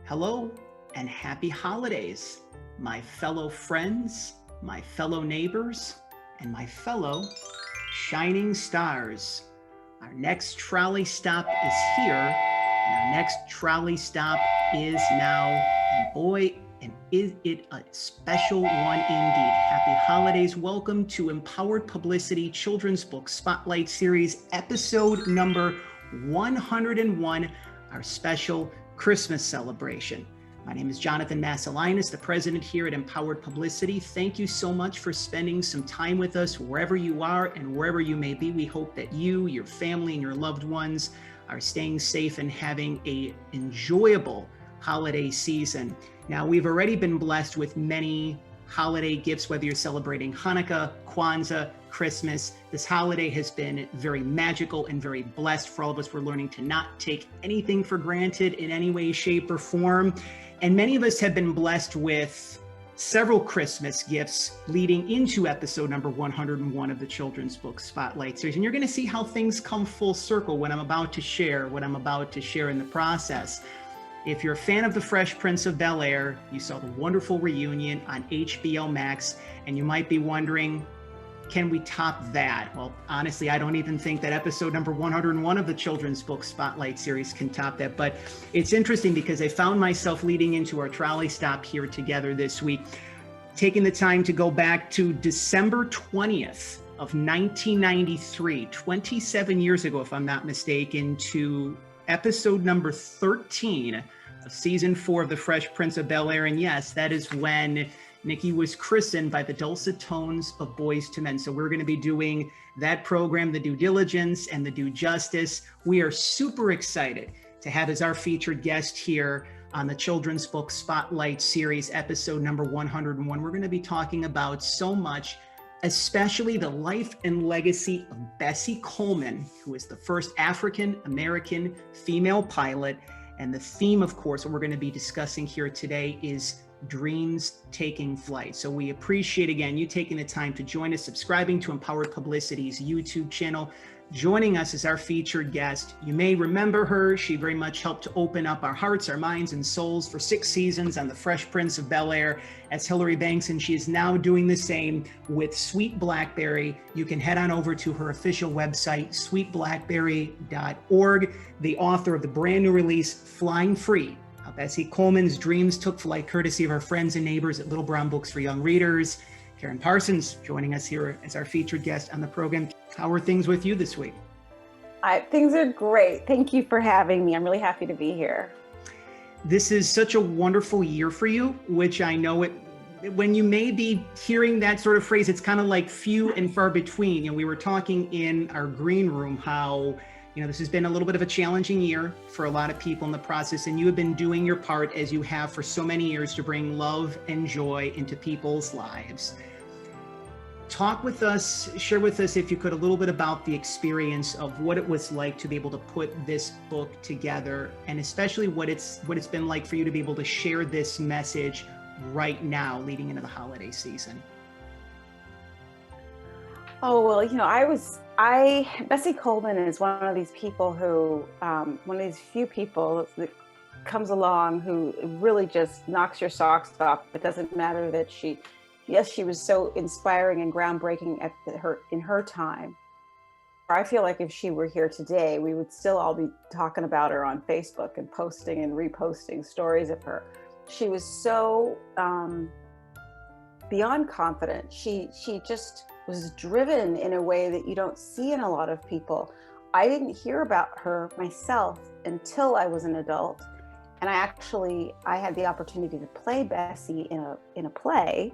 Hello and happy holidays, my fellow friends, my fellow neighbors, and my fellow shining stars. Our next trolley stop is here, and our next trolley stop is now, and boy, and is it a special one indeed. Happy holidays. Welcome to Empowered Publicity Children's Book Spotlight Series, episode number 101, our special Christmas celebration. My name is Jonathan Masiulionis, the president here at Empowered Publicity. Thank you so much for spending some time with us wherever you are and wherever you may be. We hope that you, your family, and your loved ones are staying safe and having an enjoyable holiday season. Now, we've already been blessed with many holiday gifts, whether you're celebrating Hanukkah, Kwanzaa, Christmas. This holiday has been very magical and very blessed for all of us. We're learning to not take anything for granted in any way, shape, or form. And many of us have been blessed with several Christmas gifts leading into episode number 101 of the Children's Book Spotlight Series. And you're going to see how things come full circle when I'm about to share what I'm about to share in the process. If you're a fan of the Fresh Prince of Bel-Air, you saw the wonderful reunion on HBO Max, and you might be wondering, can we top that? Well, honestly, I don't even think that episode number 101 of the Children's Book Spotlight Series can top that. But it's interesting because I found myself leading into our trolley stop here together this week, taking the time to go back to December 20th of 1993, 27 years ago, if I'm not mistaken, to episode number 13 of season 4 of the Fresh Prince of Bel-Air. And yes, that is when Nikki was christened by the dulcet tones of Boys to Men. So we're going to be doing that program, the due diligence and the due justice. We are super excited to have as our featured guest here on the Children's Book Spotlight Series, episode number 101. We're going to be talking about so much, especially the life and legacy of Bessie Coleman, who is the first African-American female pilot. And the theme, of course, what we're going to be discussing here today is dreams taking flight. So we appreciate, again, you taking the time to join us, subscribing to Empowered Publicity's YouTube channel, joining us as our featured guest. You may remember her. She very much helped to open up our hearts, our minds, and souls for 6 seasons on the Fresh Prince of Bel-Air as Hilary Banks, and she is now doing the same with Sweet Blackberry. You can head on over to her official website, sweetblackberry.org, the author of the brand new release, Flying Free: How Bessie Coleman's Dreams Took Flight, courtesy of our friends and neighbors at Little Brown Books for Young Readers. Karyn Parsons joining us here as our featured guest on the program. How are things with you this week? Things are great. Thank you for having me. I'm really happy to be here. This is such a wonderful year for you, which I know when you may be hearing that sort of phrase, it's kind of like few and far between. And we were talking in our green room how, this has been a little bit of a challenging year for a lot of people in the process, and you have been doing your part, as you have for so many years, to bring love and joy into people's lives. Talk with us, share with us, if you could, a little bit about the experience of what it was like to be able to put this book together, and especially what it's been like for you to be able to share this message right now, leading into the holiday season. Oh, well, Bessie Coleman is one of these people who, one of these few people that comes along who really just knocks your socks off. It doesn't matter that she was so inspiring and groundbreaking in her time. I feel like if she were here today, we would still all be talking about her on Facebook and posting and reposting stories of her. She was so beyond confident. She just was driven in a way that you don't see in a lot of people. I didn't hear about her myself until I was an adult. And I had the opportunity to play Bessie in a play.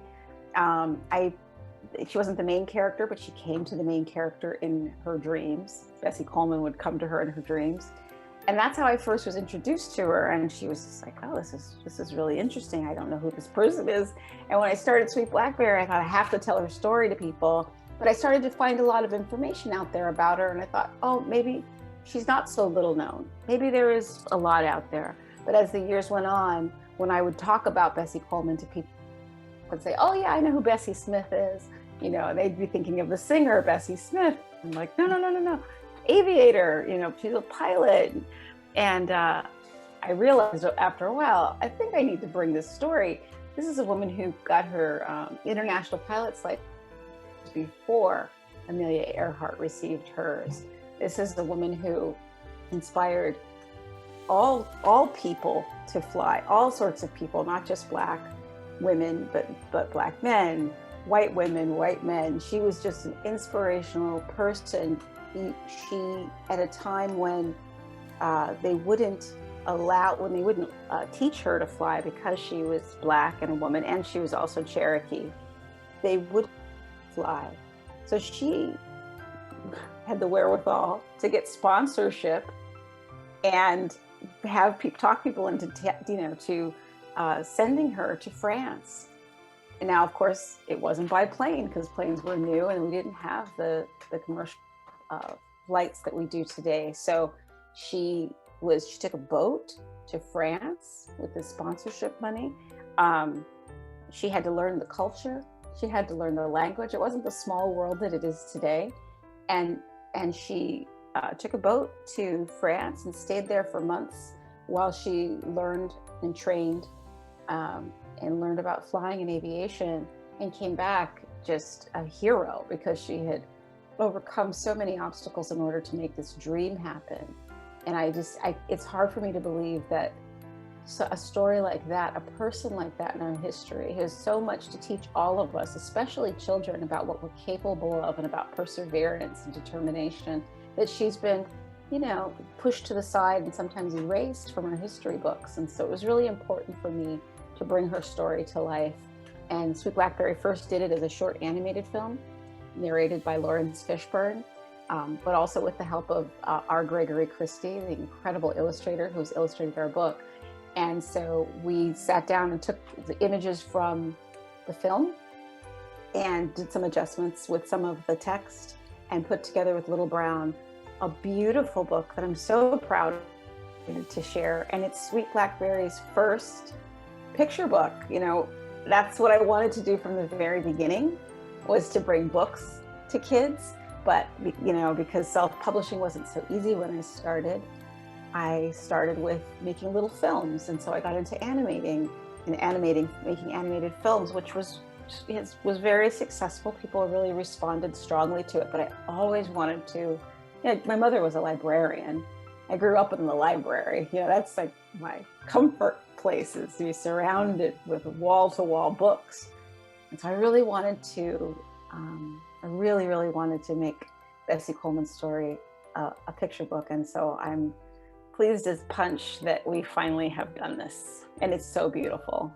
She wasn't the main character, but she came to the main character in her dreams. Bessie Coleman would come to her in her dreams. And that's how I first was introduced to her. And she was just like, oh, this is really interesting. I don't know who this person is. And when I started Sweet Blackberry, I thought I have to tell her story to people. But I started to find a lot of information out there about her. And I thought, oh, maybe she's not so little known. Maybe there is a lot out there. But as the years went on, when I would talk about Bessie Coleman to people, I would say, oh yeah, I know who Bessie Smith is. And they'd be thinking of the singer, Bessie Smith. I'm like, no. Aviator, she's a pilot. And I realized after a while, I think I need to bring this story. This is a woman who got her international pilot's license before Amelia Earhart received hers. This is the woman who inspired all people to fly, all sorts of people, not just Black women, but Black men, white women, white men. She was just an inspirational person. She, at a time when they wouldn't teach her to fly because she was Black and a woman, and she was also Cherokee, they wouldn't fly. So she had the wherewithal to get sponsorship and have talk people into sending her to France. And now, of course, it wasn't by plane because planes were new and we didn't have the commercial flights that we do today. So she took a boat to France with the sponsorship money. She had to learn the culture. She had to learn the language. It wasn't the small world that it is today. And she took a boat to France and stayed there for months while she learned and trained and learned about flying and aviation, and came back just a hero because she had overcome so many obstacles in order to make this dream happen. And it's hard for me to believe that a story like that, a person like that in our history has so much to teach all of us, especially children, about what we're capable of and about perseverance and determination, that she's been, pushed to the side and sometimes erased from our history books. And so it was really important for me to bring her story to life. And Sweet Blackberry first did it as a short animated film, narrated by Lawrence Fishburne, but also with the help of our Gregory Christie, the incredible illustrator who's illustrated our book. And so we sat down and took the images from the film and did some adjustments with some of the text and put together with Little Brown a beautiful book that I'm so proud to share. And it's Sweet Blackberry's first picture book. That's what I wanted to do from the very beginning, was to bring books to kids. But, because self-publishing wasn't so easy when I started with making little films. And so I got into making animated films, which was very successful. People really responded strongly to it, but I always wanted to, my mother was a librarian. I grew up in the library. That's like my comfort place, is to be surrounded with wall-to-wall books. And so I really wanted to, make Bessie Coleman's story a picture book. And so I'm pleased as punch that we finally have done this. And it's so beautiful.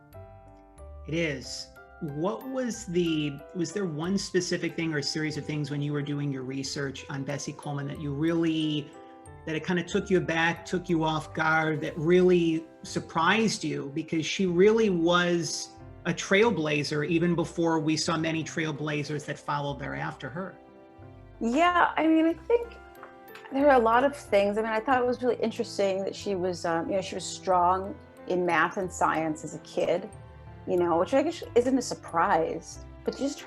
It is. What was there one specific thing or series of things when you were doing your research on Bessie Coleman that it kind of took you aback, took you off guard, that really surprised you? Because she really was a trailblazer even before we saw many trailblazers that followed thereafter her. Yeah, I think there are a lot of things. I thought it was really interesting that she was, she was strong in math and science as a kid, which I guess isn't a surprise, but just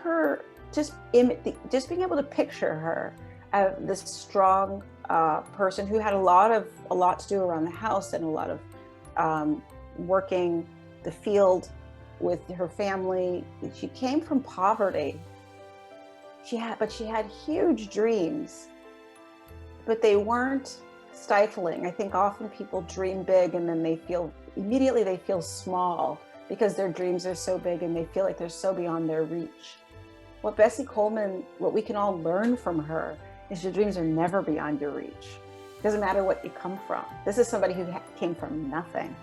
being able to picture her, this strong person who had a lot to do around the house and a lot of working the field with her family. She came from poverty. But she had huge dreams, but they weren't stifling. I think often people dream big and then they feel small because their dreams are so big and they feel like they're so beyond their reach. What we can all learn from her is your dreams are never beyond your reach. It doesn't matter what you come from. This is somebody who came from nothing,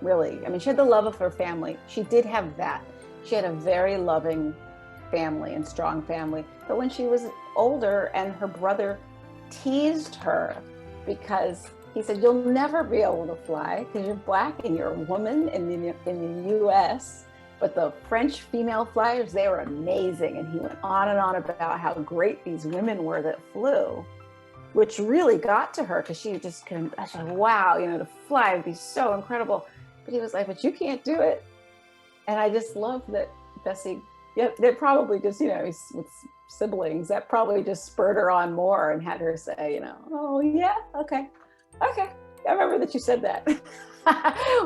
really. She had the love of her family. She did have that. She had a very loving family and strong family. But when she was older and her brother teased her because he said, "You'll never be able to fly because you're Black and you're a woman in the US. But the French female flyers, they were amazing." And he went on and on about how great these women were that flew, which really got to her because she just couldn't, I said, wow, to fly would be so incredible. But he was like, "But you can't do it." And I just love that Bessie, they're probably just, with siblings, that probably just spurred her on more and had her say, "Oh yeah, okay, I remember that you said that.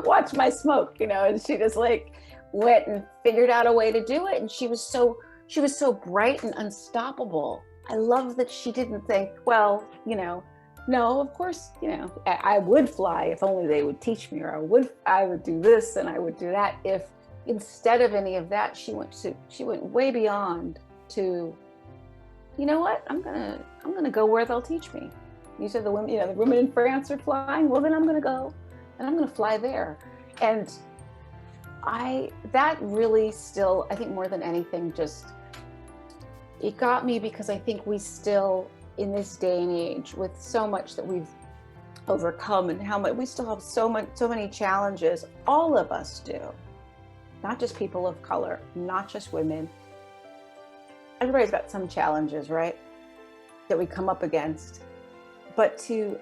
Watch my smoke, and she just like went and figured out a way to do it. And she was so bright and unstoppable. I love that she didn't think, well, no, of course, I would fly if only they would teach me, or I would do this and I would do that. If instead of any of that, she went way beyond to, you know what, I'm gonna go where they'll teach me. You said the women in France are flying. Well, then I'm gonna go and I'm gonna fly there. And that really still, I think more than anything, it got me, because I think we still, in this day and age, with so much that we've overcome and how much we still have so many challenges, all of us do, not just people of color, not just women. Everybody's got some challenges, right, that we come up against, but to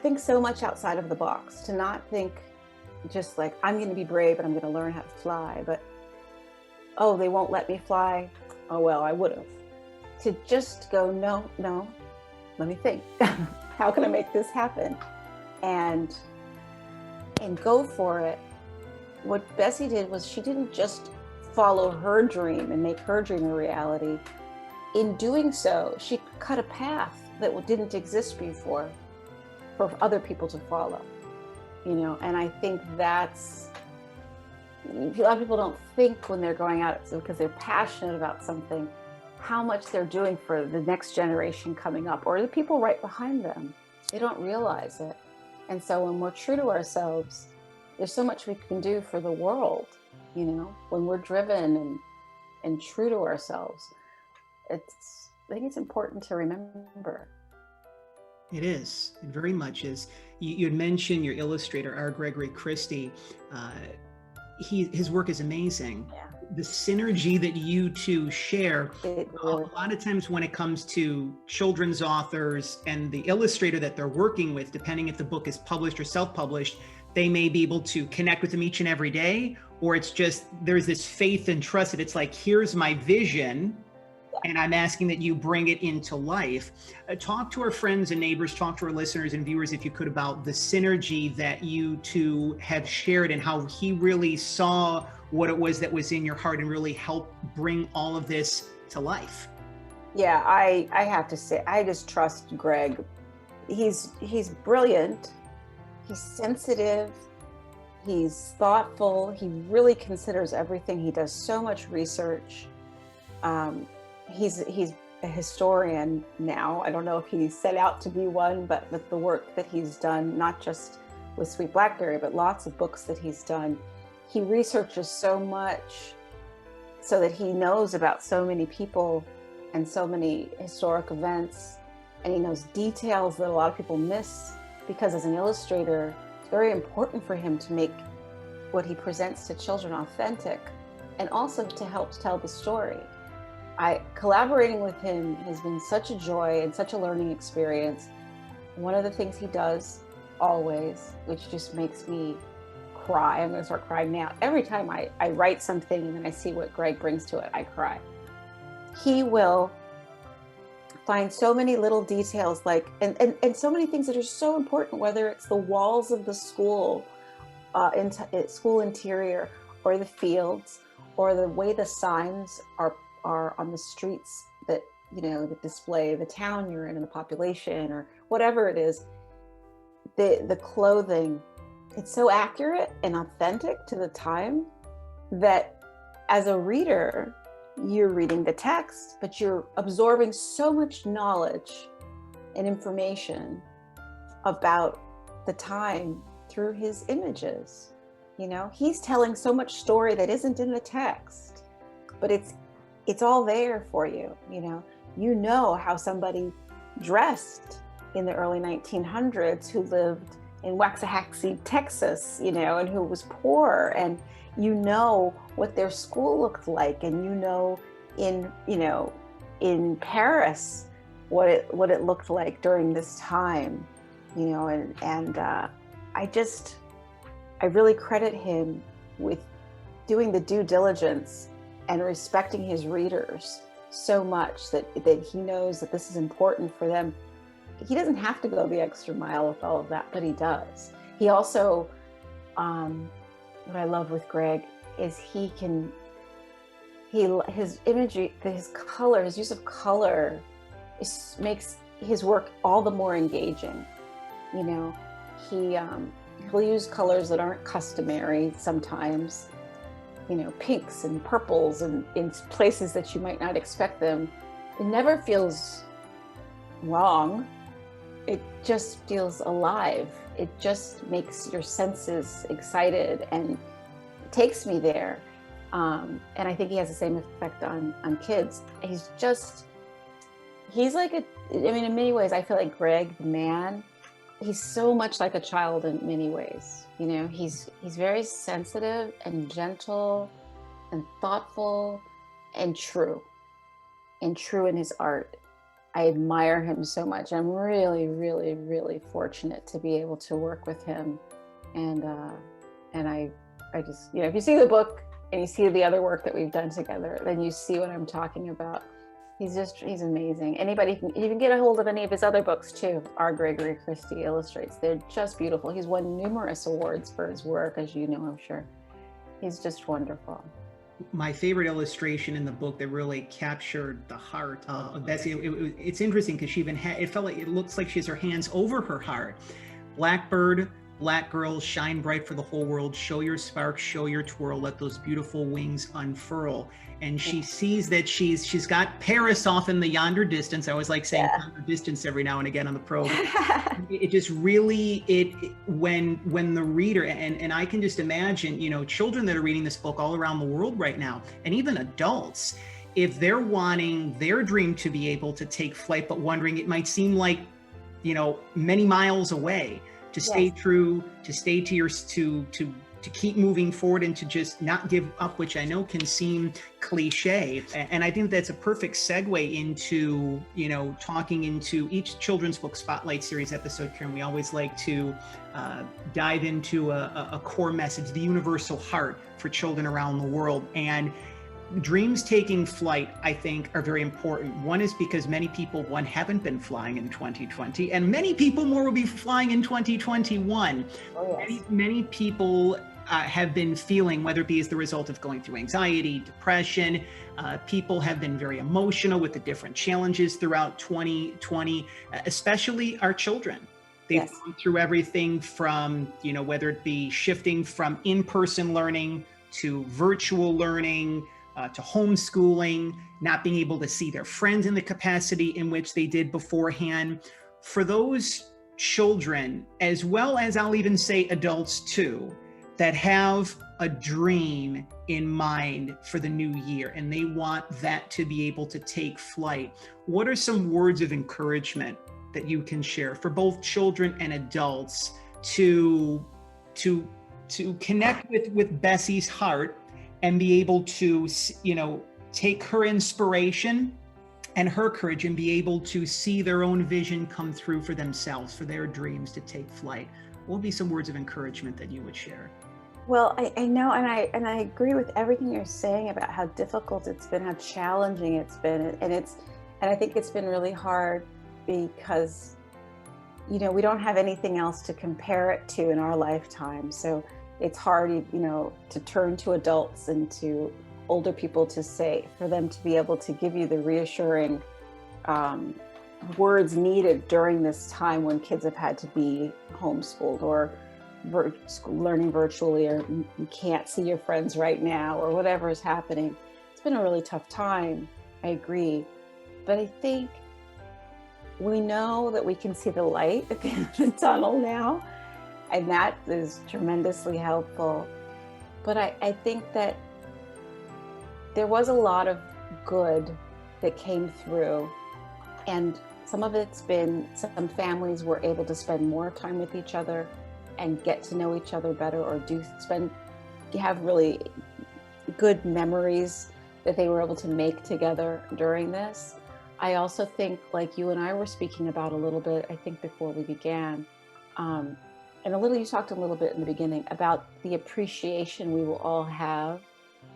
think so much outside of the box, to not think just like, I'm going to be brave and I'm going to learn how to fly, but, oh, they won't let me fly. Oh, well, I would have. To just go, no, let me think. How can I make this happen? And go for it. What Bessie did was, she didn't just follow her dream and make her dream a reality. In doing so, she cut a path that didn't exist before for other people to follow. And I think that's, a lot of people don't think when they're going out, because they're passionate about something, how much they're doing for the next generation coming up, or the people right behind them. They don't realize it. And so when we're true to ourselves, there's so much we can do for the world, when we're driven and true to ourselves. I think it's important to remember. It is. It very much is. You had mentioned your illustrator, our Gregory Christie. His work is amazing. Yeah. The synergy that you two share, Really, a lot of times when it comes to children's authors and the illustrator that they're working with, depending if the book is published or self-published, they may be able to connect with them each and every day, or it's just, there's this faith and trust that it's like, here's my vision, and I'm asking that you bring it into life. Talk to our friends and neighbors, talk to our listeners and viewers, if you could, about the synergy that you two have shared and how he really saw what it was that was in your heart and really helped bring all of this to life. Yeah, I have to say, I just trust Greg. He's brilliant. He's sensitive. He's thoughtful. He really considers everything. He does so much research. He's a historian now. I don't know if he set out to be one, but with the work that he's done, not just with Sweet Blackberry, but lots of books that he's done, he researches so much so that he knows about so many people and so many historic events, and he knows details that a lot of people miss, because as an illustrator, it's very important for him to make what he presents to children authentic, and also to help tell the story. Collaborating with him has been such a joy and such a learning experience. One of the things he does always, which just makes me cry, I'm going to start crying now. Every time I write something and then I see what Greg brings to it, I cry. He will find so many little details, and so many things that are so important, whether it's the walls of the school, school interior, or the fields, or the way the signs are on the streets that display the town you're in and the population, or whatever it is. The clothing, it's so accurate and authentic to the time that as a reader, you're reading the text, but you're absorbing so much knowledge and information about the time through his images. He's telling so much story that isn't in the text, but it's all there for you. You know how somebody dressed in the early 1900s who lived in Waxahachie, Texas, and who was poor, and what their school looked like, and in Paris what it looked like during this time, I really credit him with doing the due diligence and respecting his readers so much that he knows that this is important for them he doesn't have to go the extra mile with all of that, but he does. He also, what I love with Greg is his imagery, his color, his use of color makes his work all the more engaging. You know, he'll use colors that aren't customary sometimes, you know, pinks and purples and in places that you might not expect them. It never feels wrong. It just feels alive. It just makes your senses excited and it takes me there. And I think he has the same effect on kids. He's like in many ways, I feel like Greg, the man, he's so much like a child in many ways. You know, he's very sensitive and gentle and thoughtful and true in his art. I admire him so much. I'm really, really, really fortunate to be able to work with him. And I just, you know, if you see the book and you see the other work that we've done together, then you see what I'm talking about. He's amazing. Anybody you can get a hold of any of his other books too. Our Gregory Christie illustrates. They're just beautiful. He's won numerous awards for his work, as you know, I'm sure. He's just wonderful. My favorite illustration in the book that really captured the heart of Bessie, it's interesting because she even it felt like it looks like she has her hands over her heart. Blackbird, black girls, shine bright for the whole world, show your spark, show your twirl, let those beautiful wings unfurl. And she sees that she's got Paris off in the yonder distance. I always like saying yonder distance every now and again on the program. It just really, when the reader, and I can just imagine, you know, children that are reading this book all around the world right now, and even adults, if they're wanting their dream to be able to take flight, but wondering, it might seem like, you know, many miles away, to stay true, to stay to your, to keep moving forward and to just not give up, which I know can seem cliche. And I think that's a perfect segue into, you know, talking into each children's book spotlight series episode, Karyn. We always like to dive into a core message, the universal heart for children around the world. And dreams taking flight, I think, are very important. One is because many people, haven't been flying in 2020, and many people more will be flying in 2021. Oh, yes. Many people have been feeling, whether it be as the result of going through anxiety, depression, people have been very emotional with the different challenges throughout 2020, especially our children. They've gone through everything from, you know, whether it be shifting from in-person learning to virtual learning, to homeschooling, not being able to see their friends in the capacity in which they did beforehand. For those children, as well as I'll even say adults too, that have a dream in mind for the new year and they want that to be able to take flight, what are some words of encouragement that you can share for both children and adults to connect with Bessie's heart and be able to, you know, take her inspiration and her courage and be able to see their own vision come through for themselves, for their dreams to take flight? What would be some words of encouragement that you would share? Well, I know, and I agree with everything you're saying about how difficult it's been, how challenging it's been, and I think it's been really hard because, you know, we don't have anything else to compare it to in our lifetime. So it's hard, you know, to turn to adults and to older people to say, for them to be able to give you the reassuring words needed during this time when kids have had to be homeschooled or learning virtually, or you can't see your friends right now, or whatever is happening. It's been a really tough time. I agree. But I think we know that we can see the light at the end of the tunnel now. And that is tremendously helpful. But I think that there was a lot of good that came through. And some of it's been, some families were able to spend more time with each other and get to know each other better, or have really good memories that they were able to make together during this. I also think, like you and I were speaking about a little bit, I think before we began, and you talked a little bit in the beginning about the appreciation we will all have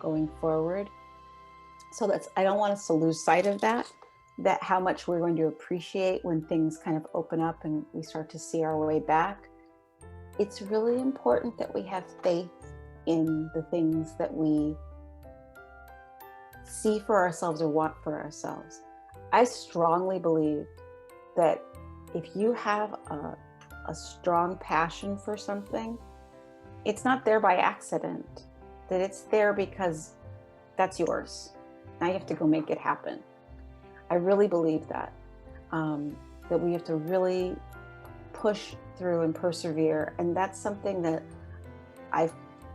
going forward. So I don't want us to lose sight of that. that how much we're going to appreciate when things kind of open up and we start to see our way back. It's really important that we have faith in the things that we see for ourselves or want for ourselves. I strongly believe that if you have a strong passion for something, it's not there by accident, that it's there because that's yours. Now you have to go make it happen. I really believe that, that we have to really push through and persevere. And that's something that I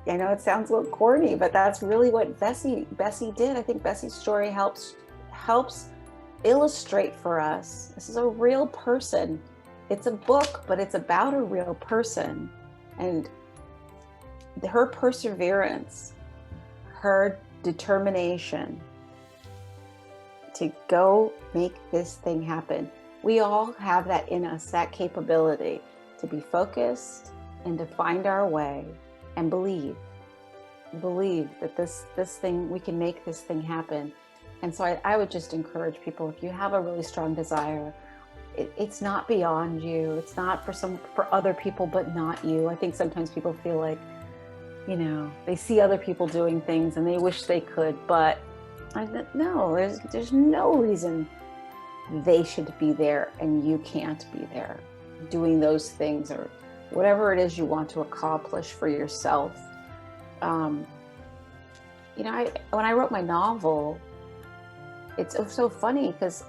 know it sounds a little corny, but that's really what Bessie did. I think Bessie's story helps illustrate for us. This is a real person. It's a book, but it's about a real person. And her perseverance, her determination to go make this thing happen. We all have that in us, that capability to be focused and to find our way and believe that this thing, we can make this thing happen. And so I would just encourage people, if you have a really strong desire, it's not beyond you. It's not for other people, but not you. I think sometimes people feel like, they see other people doing things and they wish they could, but no, there's no reason they should be there and you can't be there doing those things or whatever it is you want to accomplish for yourself. When I wrote my novel, it's so funny because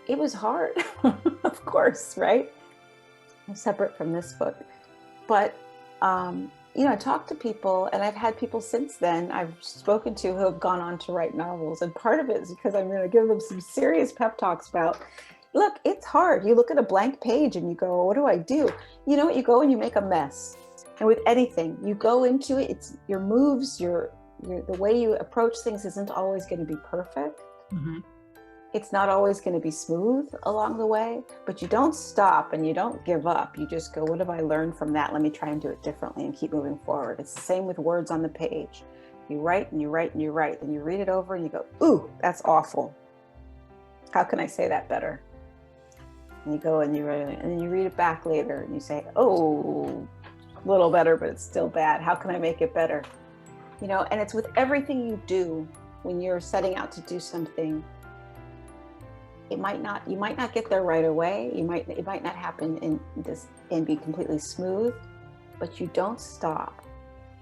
it was hard, of course, right? Separate from this book. But, I talked to people, and I've had people since then I've spoken to who have gone on to write novels. And part of it is because I'm going to give them some serious pep talks about, look, it's hard. You look at a blank page and you go, what do I do? You know what? You go and you make a mess. And with anything, you go into it, it's your moves, the way you approach things isn't always going to be perfect. Mm-hmm. It's not always going to be smooth along the way, but you don't stop and you don't give up. You just go, what have I learned from that? Let me try and do it differently and keep moving forward. It's the same with words on the page. You write and you write and you write, and you read it over and you go, ooh, that's awful. How can I say that better? And you go and you write it, and then you read it back later and you say, oh, a little better, but it's still bad. How can I make it better? And it's with everything you do when you're setting out to do something. You might not get there right away. It might not happen and be completely smooth, but you don't stop.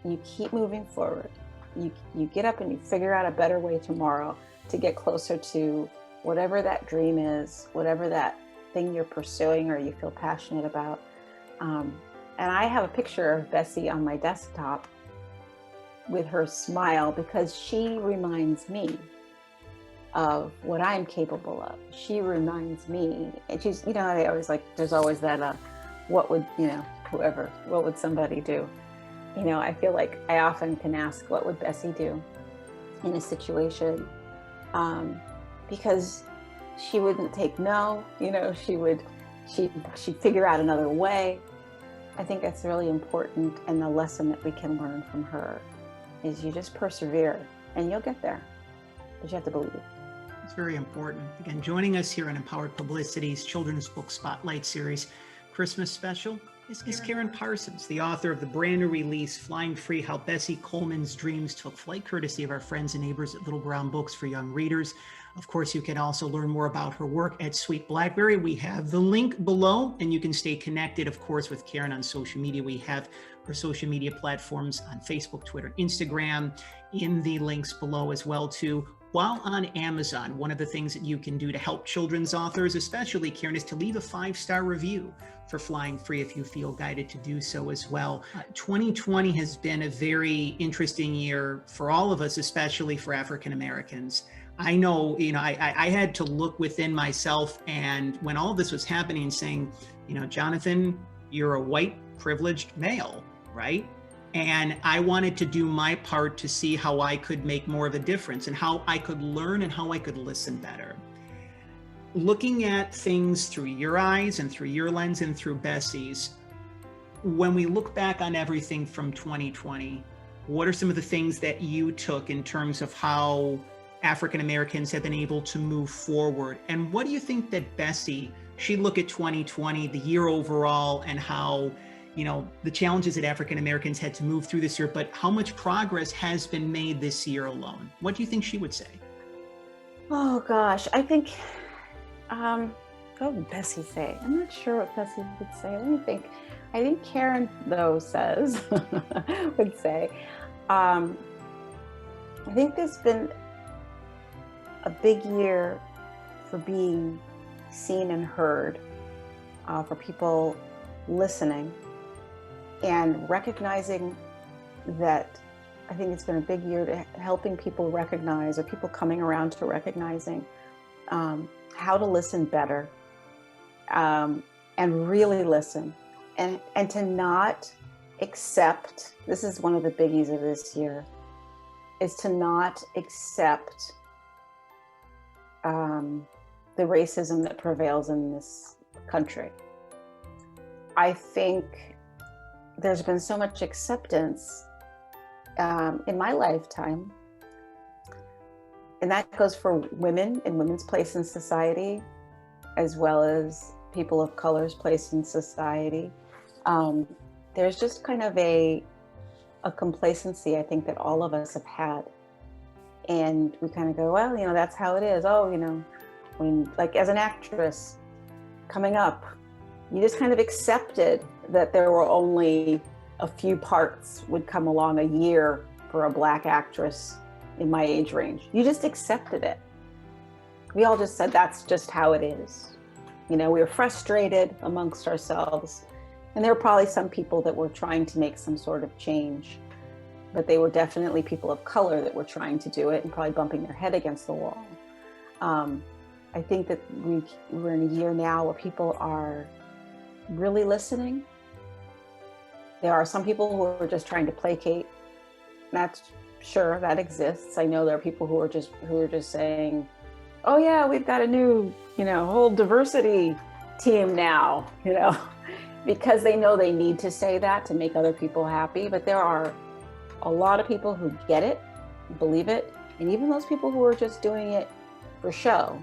You keep moving forward. You get up and you figure out a better way tomorrow to get closer to whatever that dream is, whatever that thing you're pursuing or you feel passionate about. And I have a picture of Bessie on my desktop with her smile because she reminds me of what I'm capable of. She reminds me, and she's, they always there's always that, what would somebody do? I feel like I often can ask, what would Bessie do in a situation? Because she wouldn't take no, she'd figure out another way. I think that's really important. And the lesson that we can learn from her is you just persevere and you'll get there, but you have to believe. It's very important. Again, joining us here on Empowered Publicity's Children's Book Spotlight Series Christmas Special is Karyn Parsons, the author of the brand new release, Flying Free, How Bessie Coleman's Dreams Took Flight, courtesy of our friends and neighbors at Little Brown Books for Young Readers. Of course, you can also learn more about her work at Sweet Blackberry. We have the link below, and you can stay connected, of course, with Karyn on social media. We have her social media platforms on Facebook, Twitter, Instagram, in the links below as well, too. While on Amazon, one of the things that you can do to help children's authors, especially Karyn, is to leave a 5-star review for Flying Free if you feel guided to do so as well. 2020 has been a very interesting year for all of us, especially for African Americans. I know, I had to look within myself, and when all this was happening, saying, Jonathan, you're a white privileged male, right? And I wanted to do my part to see how I could make more of a difference and how I could learn and how I could listen better. Looking at things through your eyes and through your lens and through Bessie's, when we look back on everything from 2020, what are some of the things that you took in terms of how African Americans have been able to move forward? And what do you think that Bessie, she'd look at 2020, the year overall, and how, the challenges that African Americans had to move through this year, but how much progress has been made this year alone? What do you think she would say? Oh gosh, I think, what would Bessie say? I'm not sure what Bessie would say. Let me think. I think Karyn, though, would say, I think there's been a big year for being seen and heard, for people listening and recognizing that. I think it's been a big year to helping people recognize, or people coming around to recognizing how to listen better, and really listen, and to not accept. This is one of the biggies of this year, is to not accept the racism that prevails in this country. I think there's been so much acceptance in my lifetime, and that goes for women and women's place in society, as well as people of color's place in society. There's just kind of a complacency, I think, that all of us have had, and we kind of go, well, that's how it is. Oh, when, like, as an actress coming up, you just kind of accepted that there were only a few parts would come along a year for a Black actress in my age range. You just accepted it. We all just said that's just how it is. We were frustrated amongst ourselves, and there were probably some people that were trying to make some sort of change, but they were definitely people of color that were trying to do it and probably bumping their head against the wall. I think that we're in a year now where people are really listening. There are some people who are just trying to placate. That's sure, that exists. I know there are people who are just saying, oh yeah, we've got a new, whole diversity team now, because they know they need to say that to make other people happy. But there are a lot of people who get it, believe it, and even those people who are just doing it for show.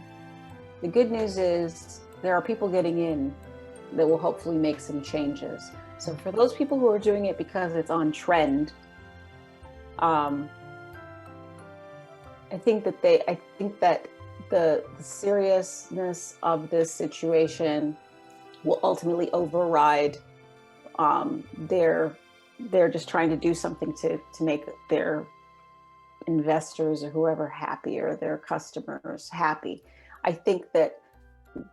The good news is there are people getting in that will hopefully make some changes. So for those people who are doing it because it's on trend, I think that the seriousness of this situation will ultimately override they're just trying to do something to make their investors or whoever happy, or their customers happy. I think that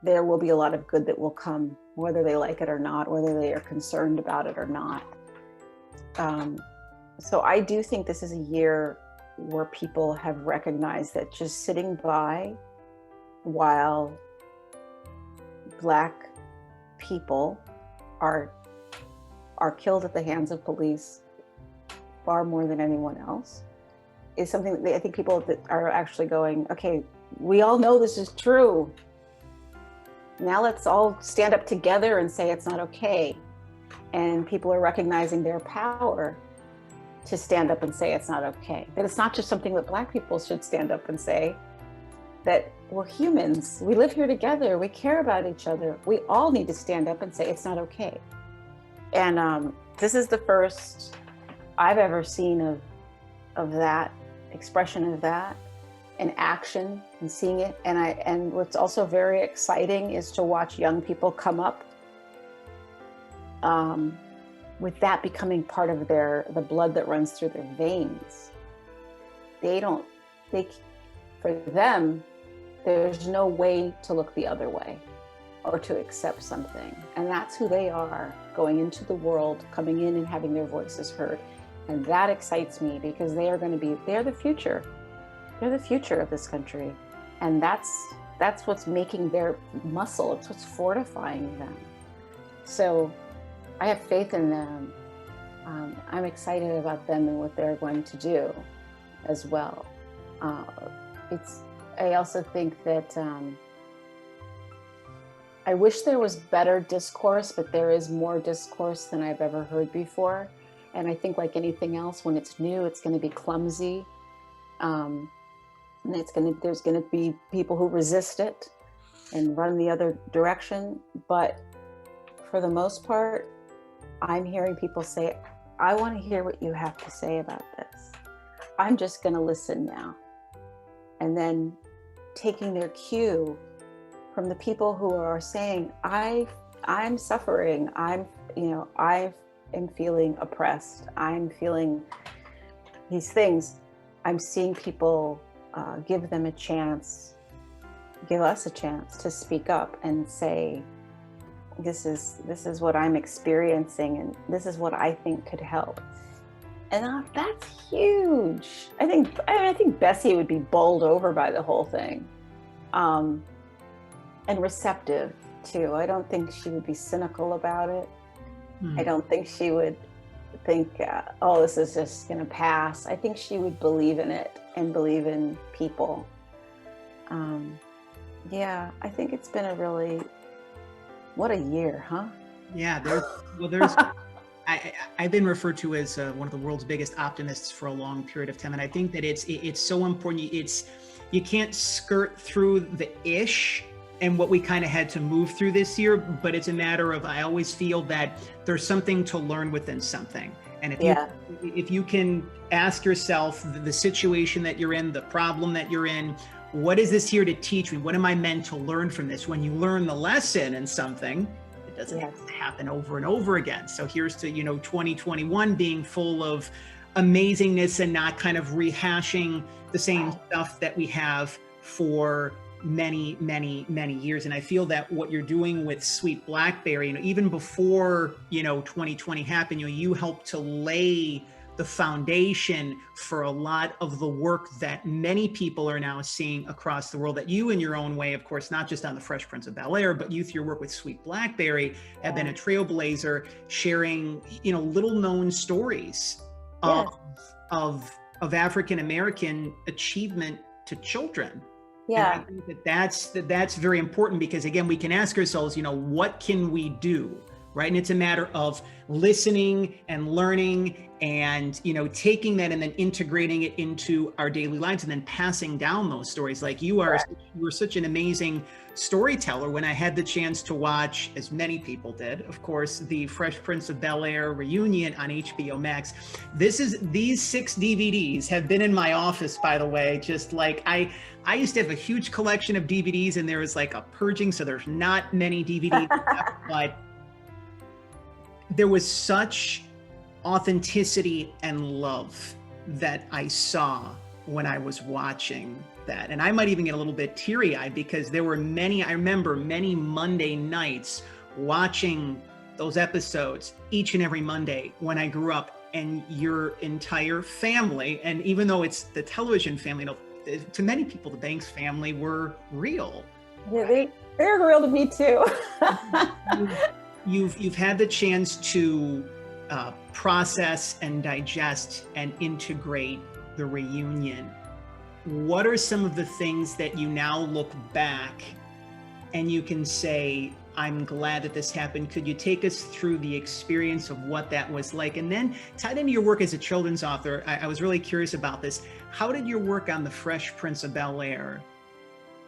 there will be a lot of good that will come, whether they like it or not, whether they are concerned about it or not. So I do think this is a year where people have recognized that just sitting by while Black people are killed at the hands of police far more than anyone else is something that I think people that are actually going, okay, we all know this is true. Now let's all stand up together and say it's not okay. And people are recognizing their power to stand up and say it's not okay. That it's not just something that Black people should stand up and say, that we're humans. We live here together. We care about each other. We all need to stand up and say it's not okay. And this is the first I've ever seen of that expression of that in action and seeing it. And what's also very exciting is to watch young people come up with that becoming part of the blood that runs through their veins. For them, there's no way to look the other way or to accept something. And that's who they are going into the world, coming in and having their voices heard. And that excites me because they're the future. They're the future of this country. And that's what's making their muscle. It's what's fortifying them. So I have faith in them. I'm excited about them and what they're going to do as well. I also think that I wish there was better discourse, but there is more discourse than I've ever heard before. And I think like anything else, when it's new, it's going to be clumsy. And there's gonna be people who resist it and run the other direction. But for the most part, I'm hearing people say, I want to hear what you have to say about this. I'm just gonna listen now. And then taking their cue from the people who are saying, I'm suffering, I am feeling oppressed, I'm feeling these things. I'm seeing people give them a chance, give us a chance to speak up and say, this is what I'm experiencing, and this is what I think could help. And that's huge. I think Bessie would be bowled over by the whole thing, and receptive too. I don't think she would be cynical about it. I don't think she would think, oh, this is just going to pass. I think she would believe in it and believe in people. Yeah, I think it's been what a year, huh? Yeah, I've been referred to as one of the world's biggest optimists for a long period of time, and I think that it's so important. You can't skirt through the ish and what we kind of had to move through this year, but it's a matter of, I always feel that there's something to learn within something. And if you can ask yourself the situation that you're in, the problem that you're in, what is this here to teach me? What am I meant to learn from this? When you learn the lesson in something, it doesn't have to happen over and over again. So here's to, 2021 being full of amazingness and not kind of rehashing the same stuff that we have for many, many, many years. And I feel that what you're doing with Sweet Blackberry, even before, 2020 happened, you helped to lay the foundation for a lot of the work that many people are now seeing across the world, that you in your own way, of course, not just on the Fresh Prince of Bel-Air, but you through your work with Sweet Blackberry have been a trailblazer, sharing, little known stories of African-American achievement to children. Yeah. And I think that's very important, because again, we can ask ourselves, what can we do? Right. And it's a matter of listening and learning and, taking that and then integrating it into our daily lives and then passing down those stories. Like you were such an amazing storyteller. When I had the chance to watch, as many people did, of course, the Fresh Prince of Bel-Air reunion on HBO Max. These 6 DVDs have been in my office, by the way, just like I used to have a huge collection of DVDs, and there was like a purging. So there's not many DVDs left, but there was such authenticity and love that I saw when I was watching that. And I might even get a little bit teary-eyed, because there were I remember many Monday nights watching those episodes each and every Monday when I grew up, and your entire family, and even though it's the television family, to many people, the Banks family were real. Yeah, they're real to me too. You've had the chance to process and digest and integrate the reunion. What are some of the things that you now look back and you can say, I'm glad that this happened? Could you take us through the experience of what that was like? And then tied into your work as a children's author, I was really curious about this. How did your work on the Fresh Prince of Bel-Air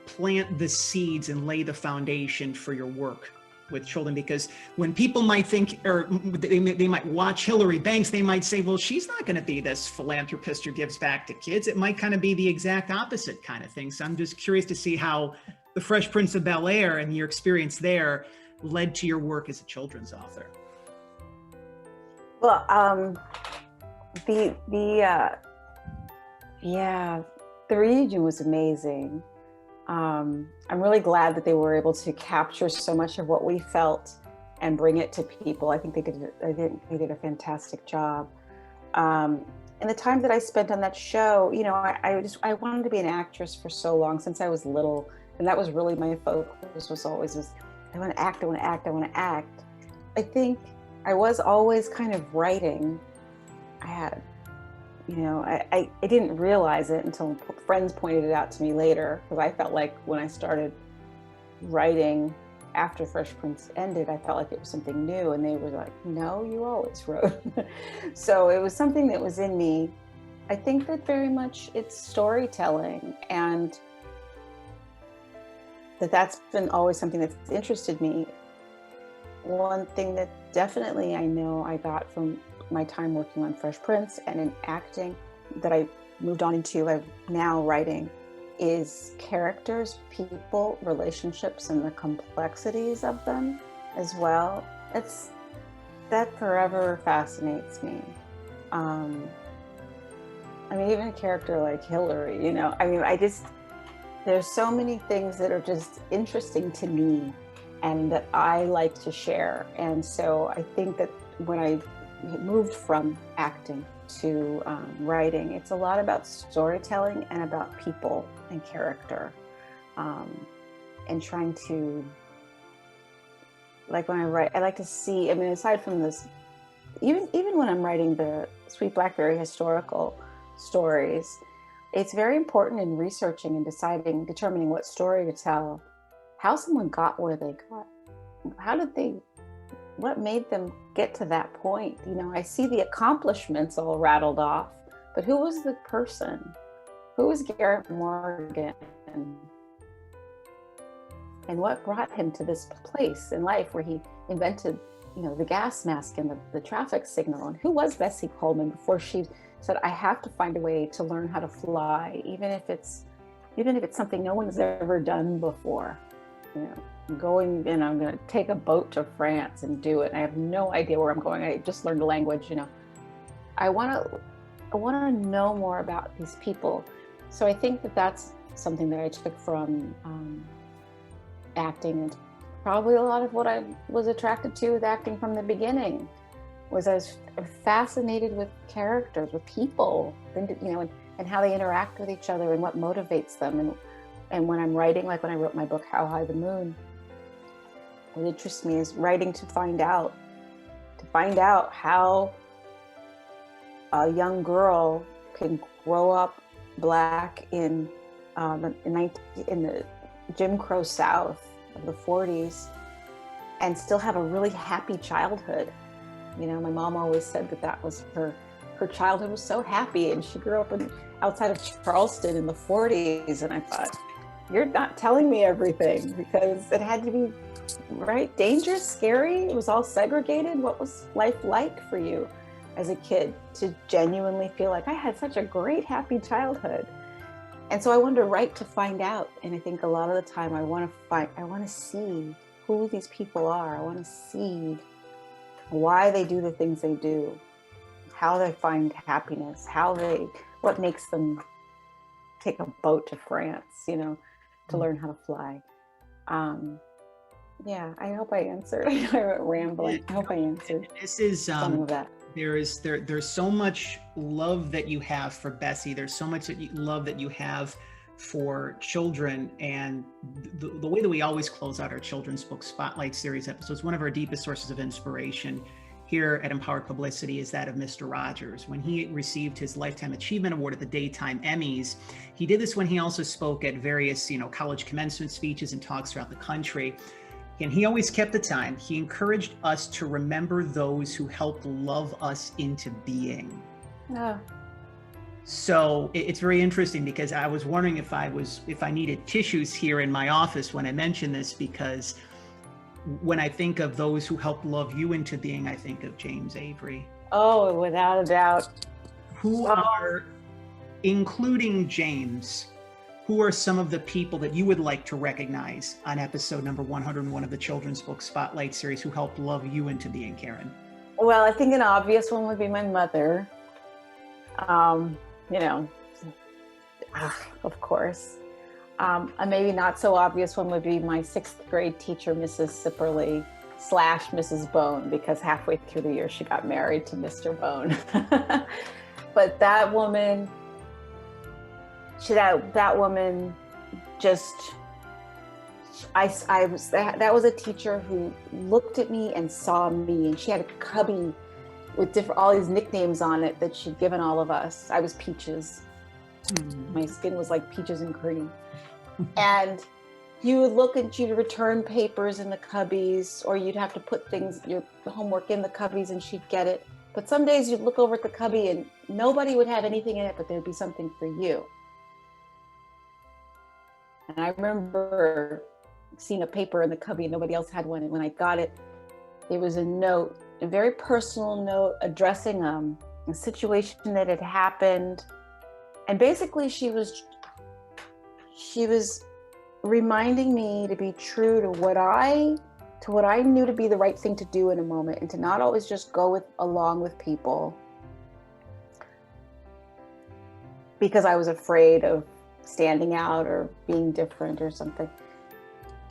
plant the seeds and lay the foundation for your work with children? Because when people might think, or they might watch Hillary Banks, they might say, well, she's not going to be this philanthropist who gives back to kids. It might kind of be the exact opposite kind of thing. So I'm just curious to see how the Fresh Prince of Bel-Air and your experience there led to your work as a children's author. Well, the reunion was amazing. I'm really glad that they were able to capture so much of what we felt and bring it to people. I think they did a fantastic job. And the time that I spent on that show, I wanted to be an actress for so long, since I was little, and that was really my focus. Was always I want to act, I want to act, I want to act. I think I was always kind of writing. I had, I didn't realize it until friends pointed it out to me later, because I felt like when I started writing after Fresh Prince ended, I felt like it was something new, and they were like, no, you always wrote. So it was something that was in me, I think that very much it's storytelling, and that's been always something that's interested me. One thing that definitely I know I got from my time working on Fresh Prince and in acting that I moved on into, I'm now writing, is characters, people, relationships, and the complexities of them as well. That forever fascinates me. I mean, even a character like Hillary, you know, I mean, there's so many things that are just interesting to me and that I like to share. And so I think that when I moved from acting to writing, it's a lot about storytelling and about people and character, and trying to, like when I write, I like to see, I mean, aside from this, even when I'm writing the Sweet Blackberry historical stories, it's very important in researching and determining what story to tell, how someone got where they got, what made them get to that point. You know, I see the accomplishments all rattled off, but who was the person? Who was Garrett Morgan? And what brought him to this place in life where he invented, you know, the gas mask and the traffic signal? And who was Bessie Coleman before she said, I have to find a way to learn how to fly, even if it's something no one has ever done before. You know, I'm going and I'm going to take a boat to France and do it. I have no idea where I'm going. I just learned a language, you know. I want to know more about these people. So I think that that's something that I took from acting, and probably a lot of what I was attracted to with acting from the beginning was I was fascinated with characters, with people, and, you know, and how they interact with each other and what motivates them. And when I'm writing, like when I wrote my book, How High the Moon, what interests me is writing to find out how a young girl can grow up Black in the Jim Crow South of the 40s and still have a really happy childhood. You know, my mom always said that was her childhood was so happy, and she grew up outside of Charleston in the 40s. And I thought, you're not telling me everything, because it had to be, right, dangerous, scary. It was all segregated. What was life like for you as a kid to genuinely feel like I had such a great, happy childhood? And so I wanted to write to find out. And I think a lot of the time I want to see who these people are. I want to see why they do the things they do, how they find happiness, what makes them take a boat to France, you know, to learn how to fly. Yeah, I hope I answered. I went rambling. I hope I answered. This is some of that. There's so much love that you have for Bessie. There's so much love that you have for children, and the way that we always close out our children's book spotlight series episodes, one of our deepest sources of inspiration here at Empowered Publicity is that of Mr. Rogers. When he received his Lifetime Achievement Award at the Daytime Emmys, he did this when he also spoke at various, you know, college commencement speeches and talks throughout the country. And he always kept the time. He encouraged us to remember those who helped love us into being. Oh. So it's very interesting, because I was wondering if I needed tissues here in my office when I mentioned this, because when I think of those who helped love you into being, I think of James Avery. Oh, without a doubt. Who are, including James, who are some of the people that you would like to recognize on episode number 101 of the Children's Book Spotlight series who helped love you into being, Karyn? Well, I think an obvious one would be my mother. You know, of course. A maybe not so obvious one would be my 6th grade teacher, Mrs. Sipperly / Mrs. Bone, because halfway through the year she got married to Mr. Bone. But that woman, that woman just, that was a teacher who looked at me and saw me, and she had a cubby with all these nicknames on it that she'd given all of us. I was Peaches. My skin was like peaches and cream. And you would look and she'd return papers in the cubbies, or you'd have to put your homework in the cubbies and she'd get it. But some days you'd look over at the cubby and nobody would have anything in it, but there'd be something for you. And I remember seeing a paper in the cubby and nobody else had one. And when I got it, it was a note, a very personal note addressing a situation that had happened. And basically she was reminding me to be true to what I knew to be the right thing to do in a moment, and to not always just go along with people because I was afraid of standing out or being different or something.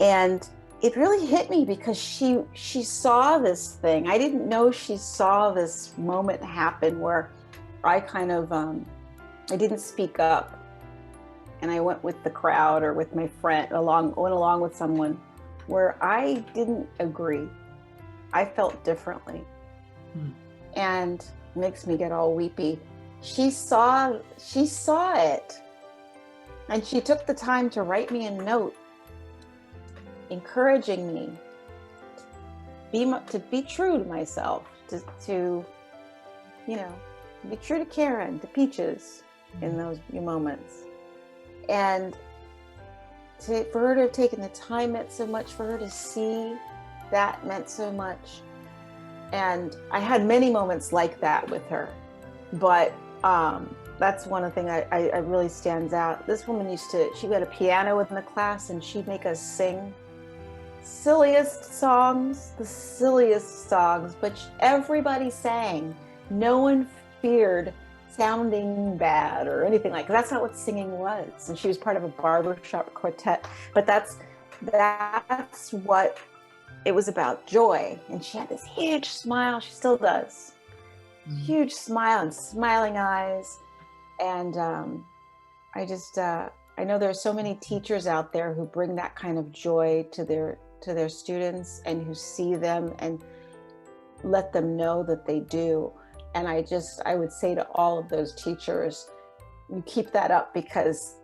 And it really hit me because she saw this thing. I didn't know she saw this moment happen where I kind of I didn't speak up, and I went with the crowd or with my friend went along with someone where I didn't agree. I felt differently. And it makes me get all weepy. She saw it. And she took the time to write me a note encouraging me to be true to myself, to be true to Karyn, to Peaches in those moments. And for her to have taken the time meant so much, for her to see that meant so much. And I had many moments like that with her, but that's one of the things I really stands out. This woman she had a piano in the class, and she'd make us sing the silliest songs, but everybody sang. No one feared sounding bad or anything like that. That's not what singing was. And she was part of a barbershop quartet, but that's what it was about, joy. And she had this huge smile. She still does. Huge smile and smiling eyes. And I know there are so many teachers out there who bring that kind of joy to their students, and who see them and let them know that they do. And I would say to all of those teachers, you keep that up, because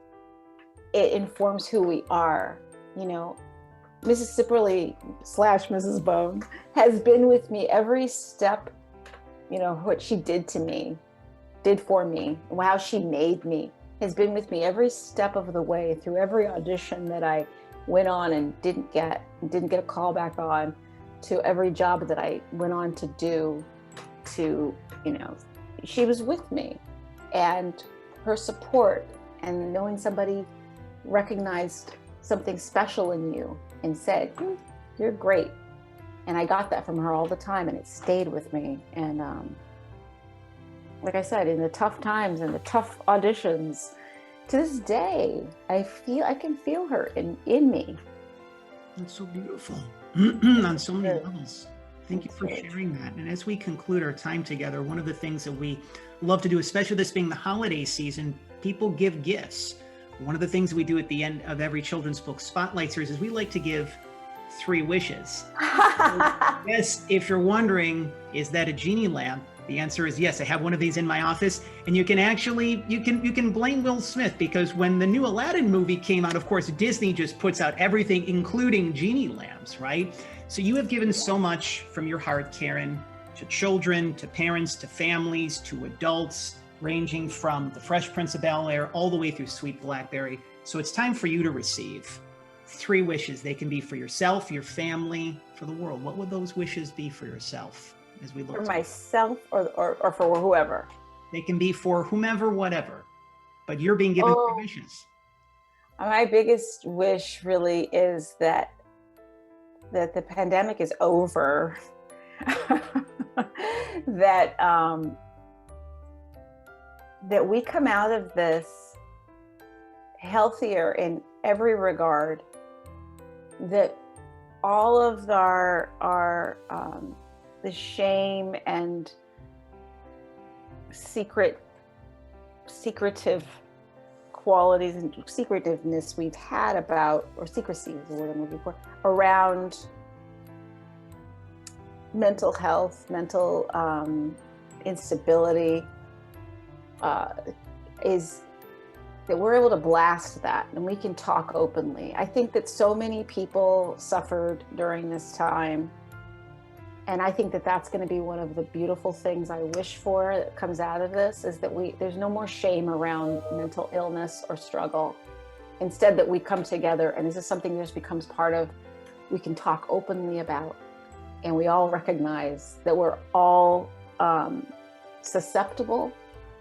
it informs who we are. Mrs. Sipperly / Mrs. Bone has been with me every step, what she did for me, how she made me, has been with me every step of the way, through every audition that I went on and didn't get a call back on, to every job that I went on to do, she was with me. And her support, and knowing somebody recognized something special in you and said, you're great. And I got that from her all the time, and it stayed with me. And like I said, in the tough times and the tough auditions, to this day, I can feel her in me. That's so beautiful on so many levels. Thank you for sharing that. And as we conclude our time together, one of the things that we love to do, especially this being the holiday season, people give gifts. One of the things we do at the end of every children's book spotlight series is we like to give 3 wishes. Yes, if you're wondering, is that a genie lamp? The answer is yes. I have one of these in my office, and you can blame Will Smith, because when the new Aladdin movie came out, of course, Disney just puts out everything, including genie lamps, right? So you have given so much from your heart, Karyn, to children, to parents, to families, to adults, ranging from the Fresh Prince of Bel-Air all the way through Sweet Blackberry. So it's time for you to receive 3 wishes. They can be for yourself, your family, for the world. What would those wishes be for yourself as we look? For myself or for whoever? They can be for whomever, whatever. But you're being given 3 wishes. My biggest wish really is that the pandemic is over. that we come out of this healthier in every regard, that all of the shame and secretive qualities and secretiveness we've had about, or secrecy is the word I'm looking for, around mental health, mental instability, is that we're able to blast that and we can talk openly. I think that so many people suffered during this time, And I think that that's going to be one of the beautiful things I wish for that comes out of this, is that there's no more shame around mental illness or struggle. Instead, that we come together, and this is something that just becomes part of, we can talk openly about, and we all recognize that we're all susceptible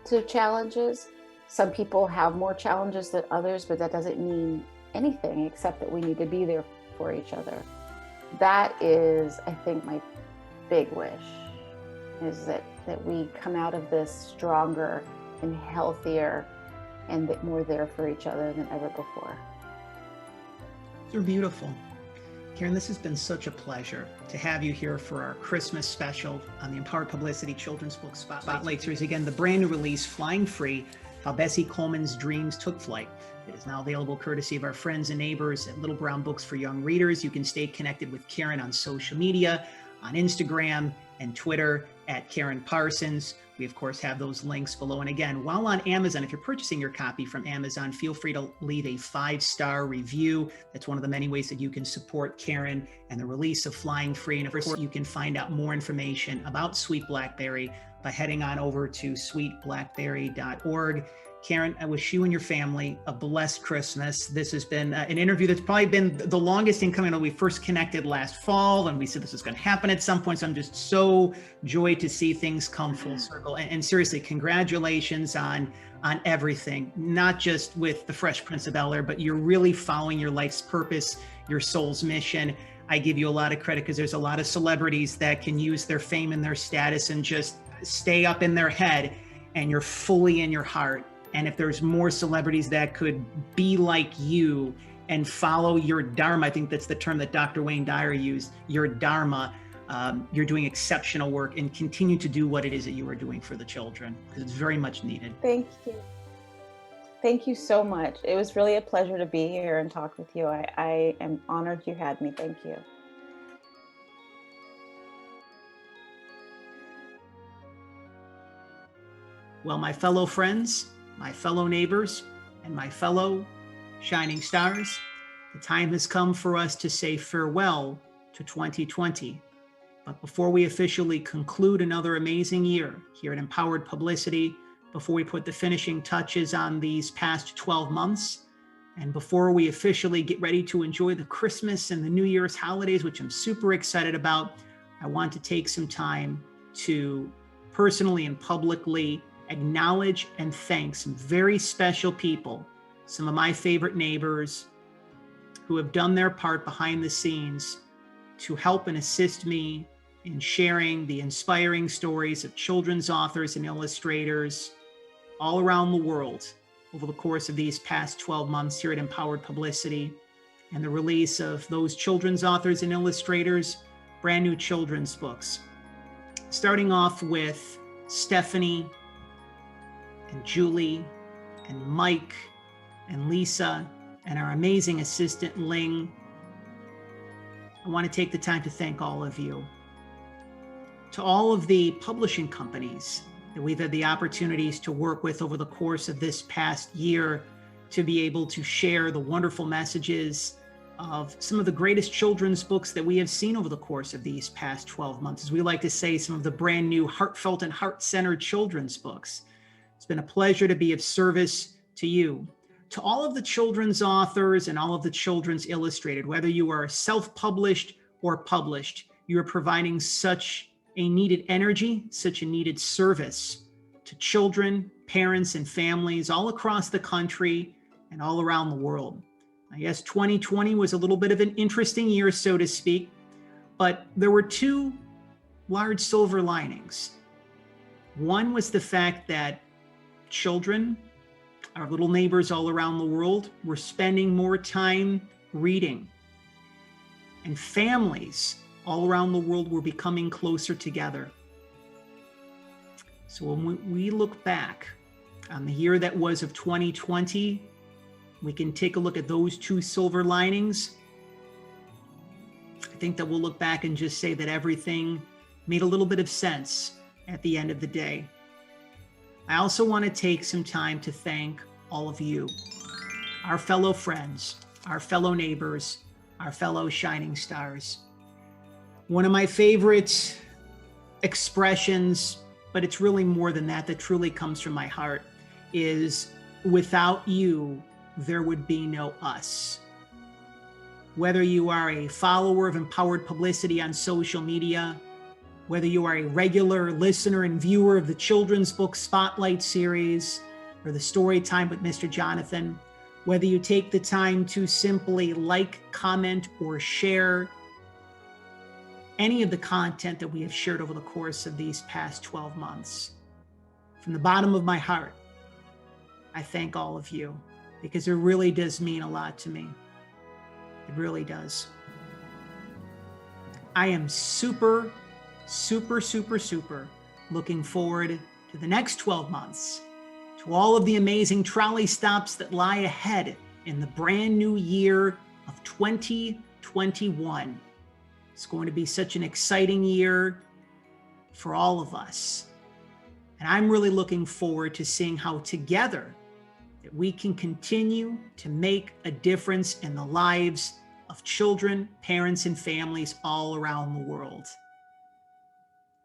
to challenges. Some people have more challenges than others, but that doesn't mean anything except that we need to be there for each other. That is, I think, my big wish, is that we come out of this stronger and healthier and that more there for each other than ever before. You're beautiful. Karyn, this has been such a pleasure to have you here for our Christmas special on the Empowered Publicity Children's Book Spotlight Series. Again, the brand new release, Flying Free, How Bessie Coleman's Dreams Took Flight. It is now available courtesy of our friends and neighbors at Little Brown Books for Young Readers. You can stay connected with Karyn on social media, on Instagram and Twitter at Karyn Parsons. We, of course, have those links below. And again, while on Amazon, if you're purchasing your copy from Amazon, feel free to leave a 5-star review. That's one of the many ways that you can support Karyn and the release of Flying Free. And of course, you can find out more information about Sweet Blackberry by heading on over to sweetblackberry.org. Karyn, I wish you and your family a blessed Christmas. This has been an interview that's probably been the longest in coming. We first connected last fall, and we said this was going to happen at some point. So I'm just so joyed to see things come full circle. And seriously, congratulations on everything, not just with the Fresh Prince of Bel-Air, but you're really following your life's purpose, your soul's mission. I give you a lot of credit because there's a lot of celebrities that can use their fame and their status and just stay up in their head, and you're fully in your heart. And if there's more celebrities that could be like you and follow your dharma, I think that's the term that Dr. Wayne Dyer used, your dharma, you're doing exceptional work, and continue to do what it is that you are doing for the children, because it's very much needed. Thank you. Thank you so much. It was really a pleasure to be here and talk with you. I am honored you had me. Thank you. Well, my fellow friends, my fellow neighbors, and my fellow shining stars, the time has come for us to say farewell to 2020. But before we officially conclude another amazing year here at Empowered Publicity, before we put the finishing touches on these past 12 months, and before we officially get ready to enjoy the Christmas and the New Year's holidays, which I'm super excited about, I want to take some time to personally and publicly acknowledge and thank some very special people, some of my favorite neighbors who have done their part behind the scenes to help and assist me in sharing the inspiring stories of children's authors and illustrators all around the world over the course of these past 12 months here at Empowered Publicity, and the release of those children's authors and illustrators' brand new children's books. Starting off with Stephanie and Julie and Mike and Lisa and our amazing assistant Ling. I want to take the time to thank all of you. To all of the publishing companies that we've had the opportunities to work with over the course of this past year, to be able to share the wonderful messages of some of the greatest children's books that we have seen over the course of these past 12 months. As we like to say, some of the brand new heartfelt and heart-centered children's books. It's been a pleasure to be of service to you. To all of the children's authors and all of the children's illustrated, whether you are self-published or published, you are providing such a needed energy, such a needed service to children, parents, and families all across the country and all around the world. I guess 2020 was a little bit of an interesting year, so to speak, but there were two large silver linings. One was the fact that children, our little neighbors all around the world, were spending more time reading. And families all around the world were becoming closer together. So when we look back on the year that was of 2020, we can take a look at those two silver linings. I think that we'll look back and just say that everything made a little bit of sense at the end of the day. I also want to take some time to thank all of you, our fellow friends, our fellow neighbors, our fellow shining stars. One of my favorite expressions, but it's really more than that, that truly comes from my heart, is without you, there would be no us. Whether you are a follower of Empowered Publicity on social media, whether you are a regular listener and viewer of the children's book Spotlight series or the Story Time with Mr. Jonathan, whether you take the time to simply like, comment, or share any of the content that we have shared over the course of these past 12 months. From the bottom of my heart, I thank all of you, because it really does mean a lot to me. It really does. I am super looking forward to the next 12 months, to all of the amazing trolley stops that lie ahead in the brand new year of 2021. It's going to be such an exciting year for all of us. And I'm really looking forward to seeing how together that we can continue to make a difference in the lives of children, parents, and families all around the world.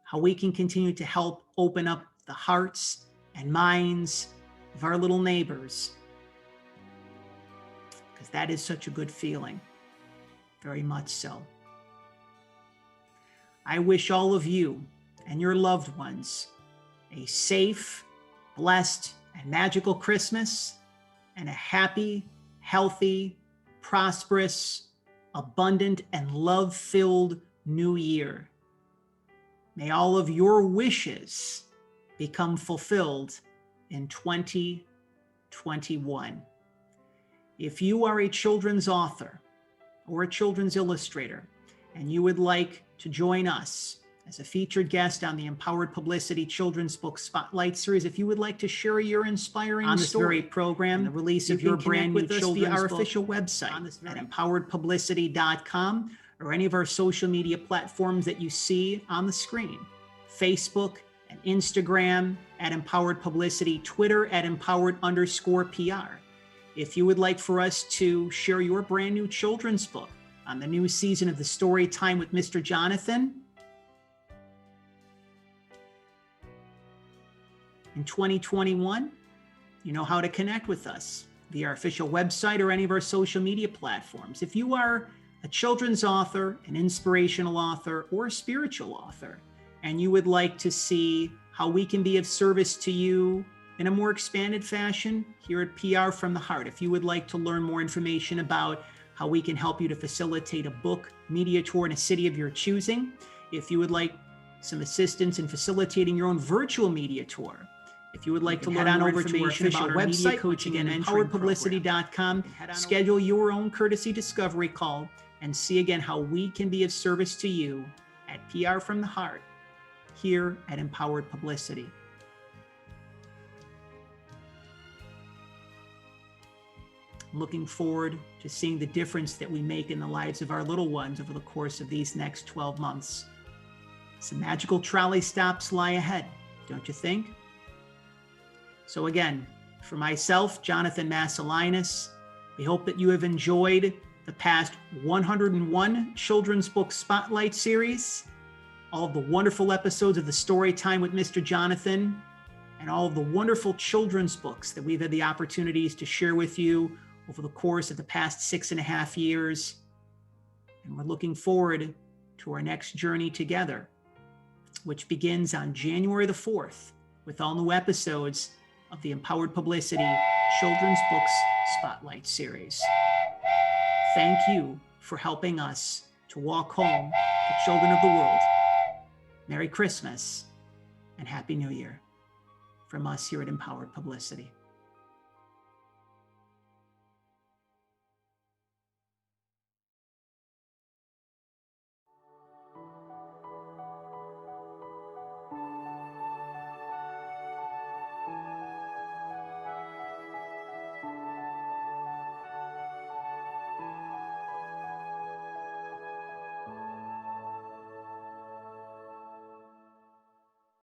How we can continue to help open up the hearts and minds of our little neighbors. Because that is such a good feeling. Very much so. I wish all of you and your loved ones a safe, blessed, and magical Christmas, and a happy, healthy, prosperous, abundant, and love-filled new year. May all of your wishes become fulfilled in 2021. If you are a children's author or a children's illustrator, and you would like to join us as a featured guest on the Empowered Publicity Children's Book Spotlight series, if you would like to share your inspiring on this very program, the release of your brand new children's book, our official website at empoweredpublicity.com, or any of our social media platforms that you see on the screen, Facebook and Instagram at Empowered Publicity, Twitter at Empowered_PR. If you would like for us to share your brand new children's book on the new season of the Story Time with Mr. Jonathan in 2021, you know how to connect with us via our official website or any of our social media platforms. If you are a children's author, an inspirational author, or a spiritual author, and you would like to see how we can be of service to you in a more expanded fashion here at PR from the Heart, if you would like to learn more information about how we can help you to facilitate a book media tour in a city of your choosing, if you would like some assistance in facilitating your own virtual media tour, if you would like to head on over to our official website, which again, empoweredpublicity.com, schedule your own courtesy discovery call and see again how we can be of service to you at PR from the Heart here at Empowered Publicity. Looking forward to seeing the difference that we make in the lives of our little ones over the course of these next 12 months. Some magical trolley stops lie ahead, don't you think? So again, for myself, Jonathan Masiulionis, we hope that you have enjoyed the past 101 Children's Book Spotlight series, all of the wonderful episodes of the Story Time with Mr. Jonathan, and all of the wonderful children's books that we've had the opportunities to share with you over the course of the past 6.5 years. And we're looking forward to our next journey together, which begins on January the 4th with all new episodes of the Empowered Publicity Children's Books Spotlight series. Thank you for helping us to walk home to children of the world. Merry Christmas and Happy New Year from us here at Empowered Publicity.